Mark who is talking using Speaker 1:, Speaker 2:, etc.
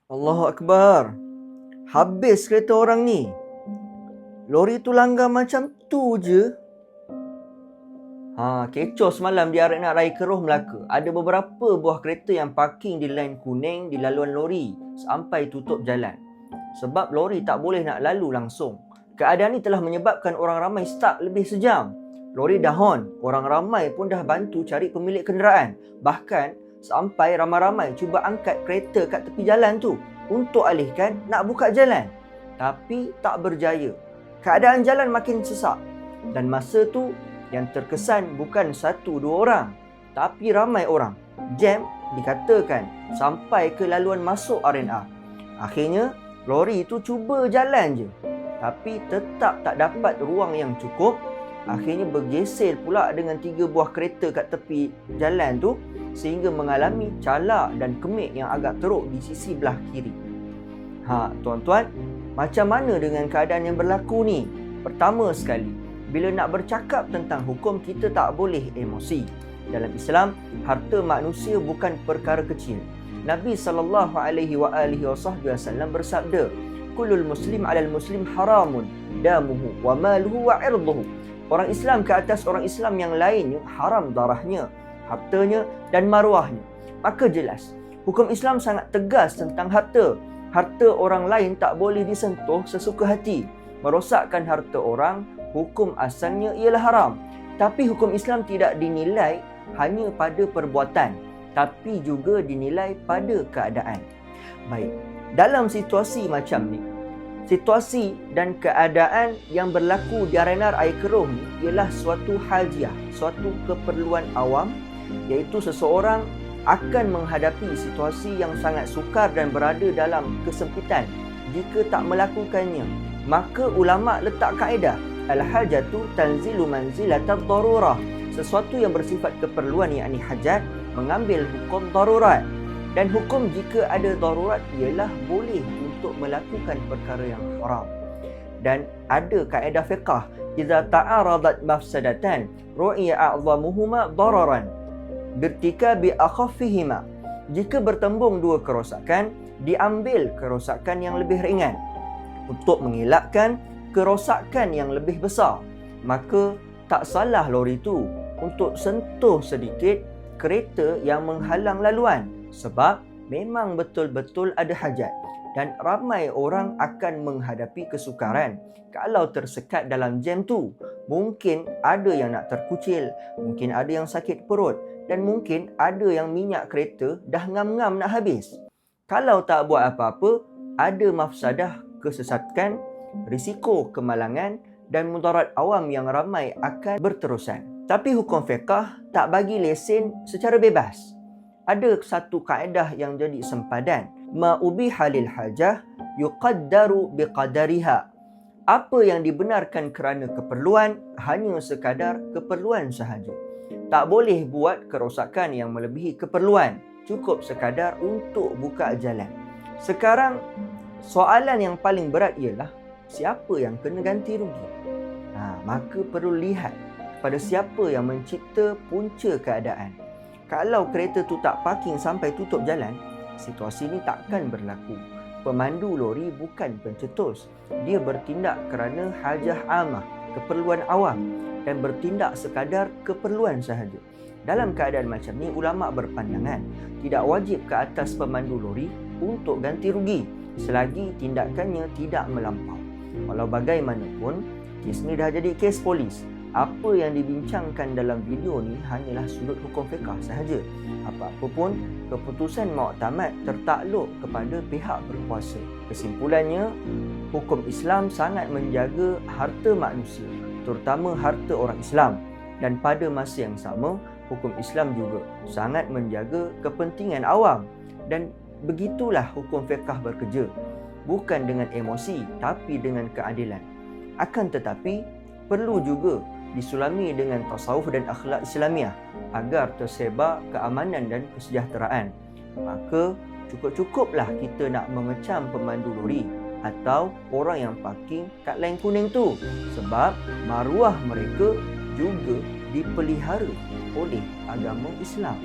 Speaker 1: Allahu Akbar. Habis kereta orang ni. Lori tu langgar macam tu je. Kecoh semalam di Arena Raya Keroh, Melaka. Ada beberapa buah kereta yang parking di lain kuning di laluan lori sampai tutup jalan. Sebab lori tak boleh nak lalu langsung. Keadaan ini telah menyebabkan orang ramai stuck lebih sejam. Lori dah hon, orang ramai pun dah bantu cari pemilik kenderaan. Bahkan sampai ramai-ramai cuba angkat kereta kat tepi jalan tu untuk alihkan nak buka jalan. Tapi tak berjaya. Keadaan jalan makin sesak. Dan masa tu yang terkesan bukan 1-2 orang, tapi ramai orang. Jam dikatakan sampai ke laluan masuk RNR. Akhirnya lori tu cuba jalan je, tapi tetap tak dapat ruang yang cukup. Akhirnya bergeser pula dengan 3 buah kereta kat tepi jalan tu, sehingga mengalami calak dan kemik yang agak teruk di sisi belah kiri. Tuan-tuan, macam mana dengan keadaan yang berlaku ni? Pertama sekali, bila nak bercakap tentang hukum, kita tak boleh emosi. Dalam Islam, harta manusia bukan perkara kecil. Nabi SAW bersabda, "Kullul muslim 'alal muslim haramun damuhu wa maluhu wa 'irduhu." Orang Islam ke atas orang Islam yang lainnya haram darahnya, hartanya dan maruahnya. Maka jelas, hukum Islam sangat tegas tentang harta. Harta orang lain tak boleh disentuh sesuka hati. Merosakkan harta orang, hukum asalnya ialah haram. Tapi hukum Islam tidak dinilai hanya pada perbuatan, tapi juga dinilai pada keadaan. Baik, dalam situasi macam ni, situasi dan keadaan yang berlaku di Arena Raya Keroh ni ialah suatu hajiah, suatu keperluan awam, iaitu seseorang akan menghadapi situasi yang sangat sukar dan berada dalam kesempitan. Jika tak melakukannya, maka ulama letak kaedah al-hajatu tanzilu manzilatat darurah. Sesuatu yang bersifat keperluan, yakni hajat, mengambil hukum darurat. Dan hukum jika ada darurat ialah boleh untuk melakukan perkara yang haram. Dan ada kaedah fiqh, idza ta'aradat mafsadatan ru'iya a'zamuhuma dararan birtikabi akhaffihima. Jika bertembung 2 kerosakan, diambil kerosakan yang lebih ringan untuk mengelakkan kerosakan yang lebih besar. Maka tak salah lori itu untuk sentuh sedikit kereta yang menghalang laluan, sebab memang betul-betul ada hajat. Dan ramai orang akan menghadapi kesukaran kalau tersekat dalam jam tu. Mungkin ada yang nak terkucil, mungkin ada yang sakit perut, dan mungkin ada yang minyak kereta dah ngam-ngam nak habis. Kalau tak buat apa-apa, ada mafsadah kesesatkan, risiko kemalangan dan mudarat awam yang ramai akan berterusan. Tapi hukum fiqh tak bagi lesen secara bebas. Ada satu kaedah yang jadi sempadan. Ma ubiha lil hajah yuqaddaru biqadariha. Apa yang dibenarkan kerana keperluan hanya sekadar keperluan sahaja. Tak boleh buat kerosakan yang melebihi keperluan. Cukup sekadar untuk buka jalan. Sekarang, soalan yang paling berat ialah siapa yang kena ganti rugi? Maka perlu lihat pada siapa yang mencipta punca keadaan. Kalau kereta tu tak parking sampai tutup jalan, situasi ni takkan berlaku. Pemandu lori bukan pencetus. Dia bertindak kerana hajah amah, keperluan awam, dan bertindak sekadar keperluan sahaja. Dalam keadaan macam ni, ulama berpandangan tidak wajib ke atas pemandu lori untuk ganti rugi selagi tindakannya tidak melampau. Walau bagaimanapun, kes ni dah jadi kes polis. Apa yang dibincangkan dalam video ni hanyalah sudut hukum fiqh sahaja. Apa-apa pun, keputusan muktamad tertakluk kepada pihak berkuasa. Kesimpulannya, hukum Islam sangat menjaga harta manusia, terutama harta orang Islam. Dan pada masa yang sama, hukum Islam juga sangat menjaga kepentingan awam. Dan begitulah hukum fiqh bekerja. Bukan dengan emosi, tapi dengan keadilan. Akan tetapi, perlu juga disulami dengan tasawuf dan akhlak Islamiah agar tersebar keamanan dan kesejahteraan. Maka cukup-cukuplah kita nak mengecam pemandu lori atau orang yang parking kat lain kuning tu, sebab maruah mereka juga dipelihara oleh agama Islam.